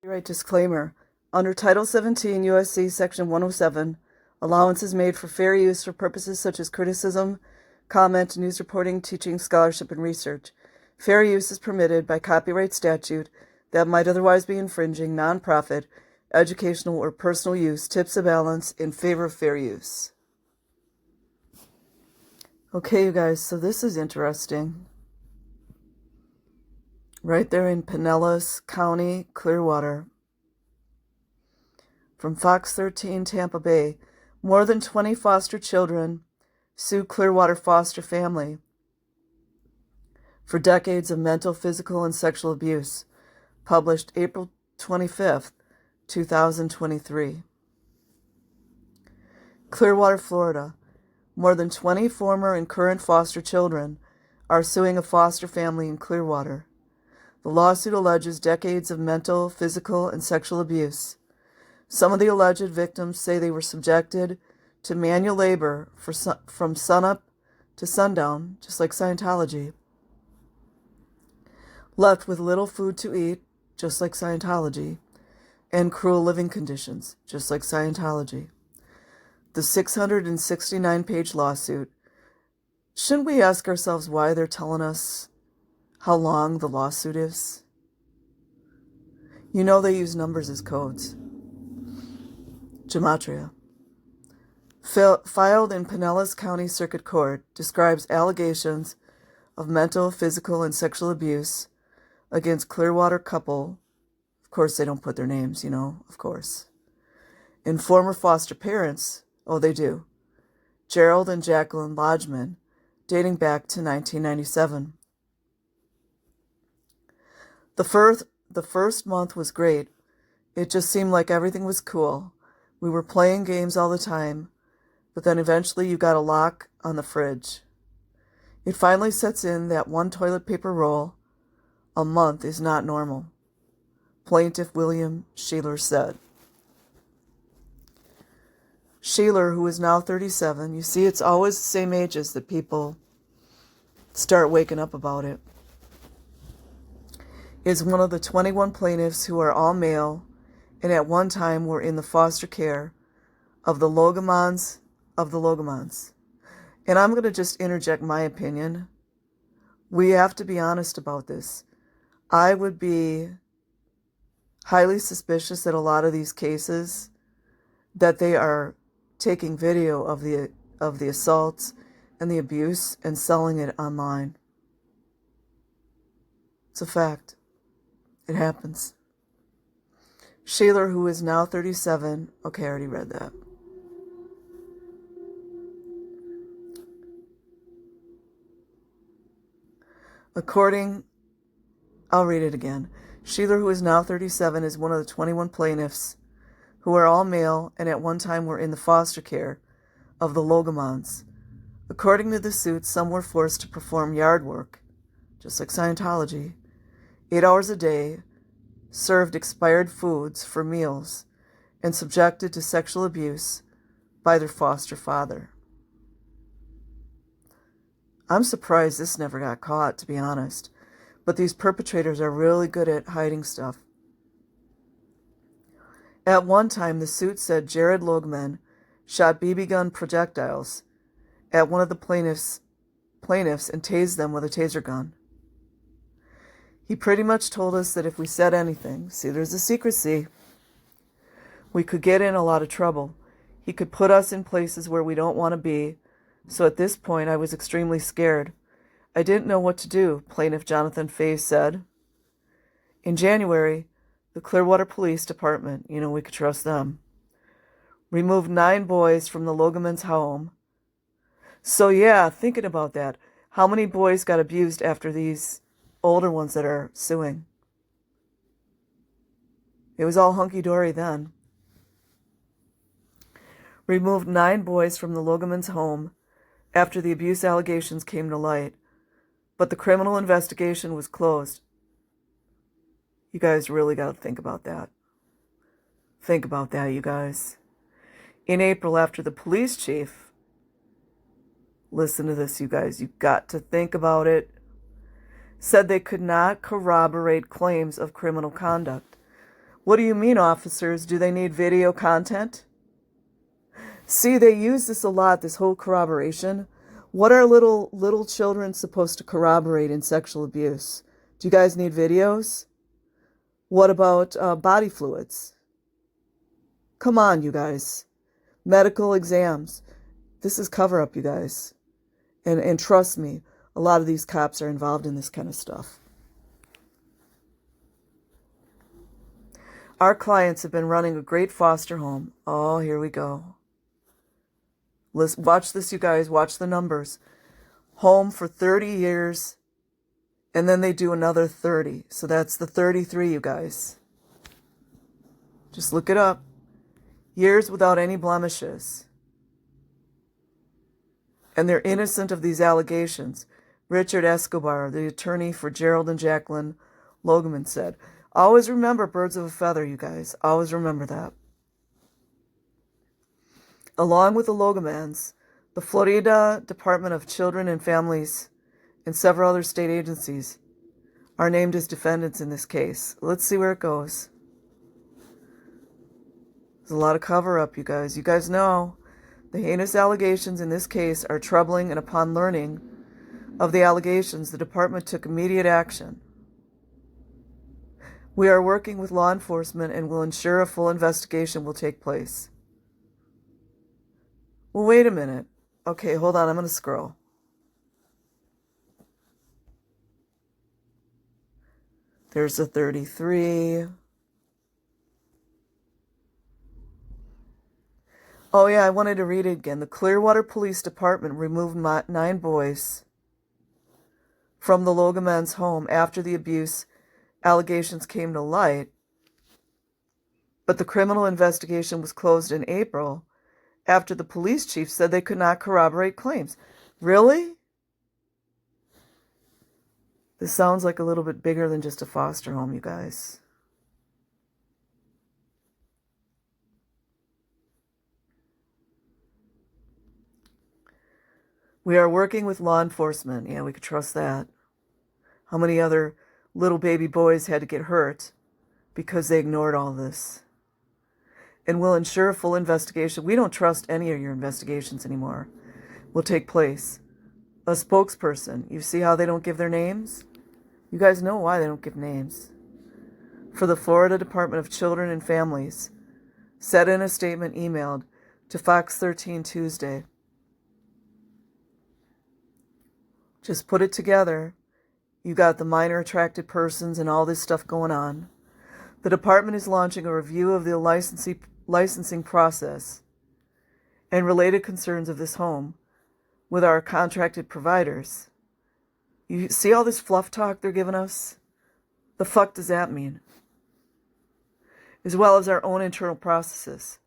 Copyright disclaimer. Under Title 17 U.S.C. Section 107, allowance is made for fair use for purposes such as criticism, comment, news reporting, teaching, scholarship, and research. Fair use is permitted by copyright statute that might otherwise be infringing nonprofit, educational, or personal use tips the balance in favor of fair use. Okay, you guys, so this is interesting. Right there in Pinellas County, Clearwater. From Fox 13, Tampa Bay, more than 20 foster children sue Clearwater Foster family for decades of mental, physical, and sexual abuse. Published April 25th, 2023. Clearwater, Florida. More than 20 former and current foster children are suing a foster family in Clearwater. The lawsuit alleges decades of mental, physical, and sexual abuse. Some of the alleged victims say they were subjected to manual labor from sunup to sundown, just like Scientology. Left with little food to eat, just like Scientology, and cruel living conditions, just like Scientology. The 669-page lawsuit. Shouldn't we ask ourselves why they're telling us how long the lawsuit is? You know they use numbers as codes. Gematria. Filed in Pinellas County Circuit Court, describes allegations of mental, physical, and sexual abuse against Clearwater couple. Of course, they don't put their names, of course. And former foster parents. Oh, they do. Gerald and Jacqueline Lodgeman, dating back to 1997. The first month was great. It just seemed like everything was cool. We were playing games all the time, but then eventually you got a lock on the fridge. It finally sets in that one toilet paper roll a month is not normal, Plaintiff William Sheeler said. Sheeler, who is now 37, you see, it's always the same ages that people start waking up about it, is one of the 21 plaintiffs who are all male and at one time were in the foster care of the Logomans. And I'm going to just interject my opinion. We have to be honest about this. I would be highly suspicious that a lot of these cases that they are taking video of the assaults and the abuse and selling it online. It's a fact. It happens. Sheeler, who is now 37. Okay, I already read that. I'll read it again. Sheeler, who is now 37, is one of the 21 plaintiffs who are all male and at one time were in the foster care of the Logomans. According to the suit, some were forced to perform yard work, just like Scientology, 8 hours a day, served expired foods for meals, and subjected to sexual abuse by their foster father. I'm surprised this never got caught, to be honest, but these perpetrators are really good at hiding stuff. At one time, the suit said Jared Logman shot BB gun projectiles at one of the plaintiffs and tased them with a taser gun. He pretty much told us that if we said anything, see, there's a secrecy, we could get in a lot of trouble. He could put us in places where we don't want to be. So at this point, I was extremely scared. I didn't know what to do, Plaintiff Jonathan Fay said. In January, the Clearwater Police Department, we could trust them, removed 9 boys from the Logomans' home. So yeah, thinking about that, how many boys got abused after these older ones that are suing? It was all hunky-dory then. Removed 9 boys from the Logomans' home after the abuse allegations came to light, but the criminal investigation was closed. You guys really got to think about that. Think about that, you guys. In April, after the police chief, listen to this, you guys, you got to think about it, said they could not corroborate claims of criminal conduct. What do you mean, officers? Do they need video content? See, they use this a lot, this whole corroboration. What are little children supposed to corroborate in sexual abuse? Do you guys need videos? What about body fluids? Come on, you guys. Medical exams. This is cover-up, you guys. And trust me, a lot of these cops are involved in this kind of stuff. Our clients have been running a great foster home. Oh, here we go. Listen, watch this, you guys. Watch the numbers. Home for 30 years, and then they do another 30. So that's the 33, you guys. Just look it up. Years without any blemishes. And they're innocent of these allegations. Richard Escobar, the attorney for Gerald and Jacqueline Logeman, said, always remember birds of a feather, you guys. Always remember that. Along with the Logemans, the Florida Department of Children and Families and several other state agencies are named as defendants in this case. Let's see where it goes. There's a lot of cover-up, you guys. You guys know the heinous allegations in this case are troubling, and upon learning of the allegations, the department took immediate action. We are working with law enforcement and will ensure a full investigation will take place. Well, wait a minute. Okay, hold on. I'm going to scroll. There's a 33. Oh, yeah, I wanted to read it again. The Clearwater Police Department removed 9 boys from the Logemans' home after the abuse allegations came to light, but the criminal investigation was closed in April after the police chief said they could not corroborate claims. Really? This sounds like a little bit bigger than just a foster home, you guys. We are working with law enforcement. Yeah, we could trust that. How many other little baby boys had to get hurt because they ignored all this? And we'll ensure a full investigation. We don't trust any of your investigations anymore. Will take place. A spokesperson. You see how they don't give their names? You guys know why they don't give names. For the Florida Department of Children and Families, said in a statement emailed to Fox 13 Tuesday. Just put it together. You got the minor attracted persons and all this stuff going on. The department is launching a review of the licensing process and related concerns of this home with our contracted providers. You see all this fluff talk they're giving us? The fuck does that mean? As well as our own internal processes.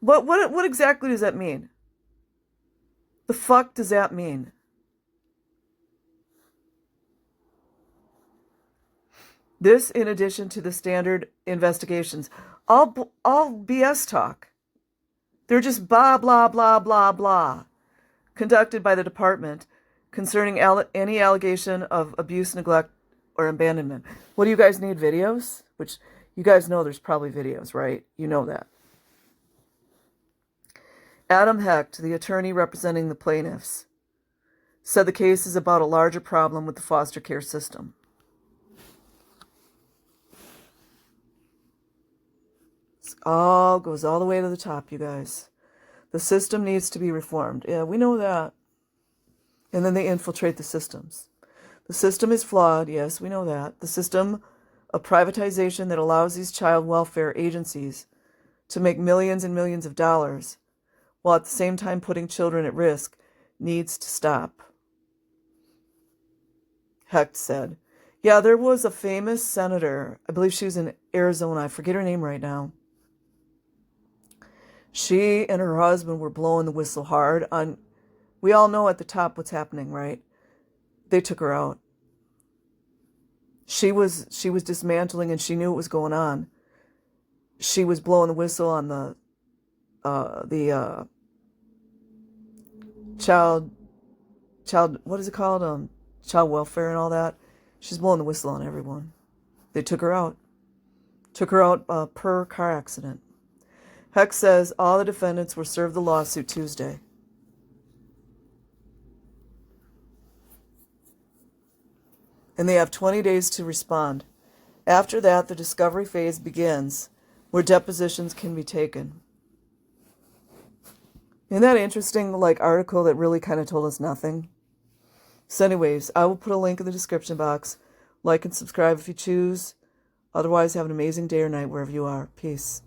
What exactly does that mean? The fuck does that mean? This, in addition to the standard investigations, all BS talk. They're just blah, blah, blah, blah, blah, conducted by the department concerning any allegation of abuse, neglect, or abandonment. What do you guys need, videos? Which, you guys know there's probably videos, right? You know that. Adam Hecht, the attorney representing the plaintiffs, said the case is about a larger problem with the foster care system. All goes all the way to the top, you guys. The system needs to be reformed. Yeah, we know that. And then they infiltrate the systems. The system is flawed. Yes, we know that. The system of privatization that allows these child welfare agencies to make millions and millions of dollars while at the same time putting children at risk needs to stop. Hecht said. Yeah, there was a famous senator. I believe she was in Arizona. I forget her name right now. She and her husband were blowing the whistle hard on, we all know at the top what's happening, right? They took her out. She was dismantling and she knew what was going on. She was blowing the whistle on the child, what is it called? Child welfare and all that. She's blowing the whistle on everyone. They took her out. Took her out per car accident. Heck says all the defendants were served the lawsuit Tuesday. And they have 20 days to respond. After that, the discovery phase begins, where depositions can be taken. Isn't that interesting, article that really kind of told us nothing? So anyways, I will put a link in the description box. Like and subscribe if you choose. Otherwise, have an amazing day or night wherever you are. Peace.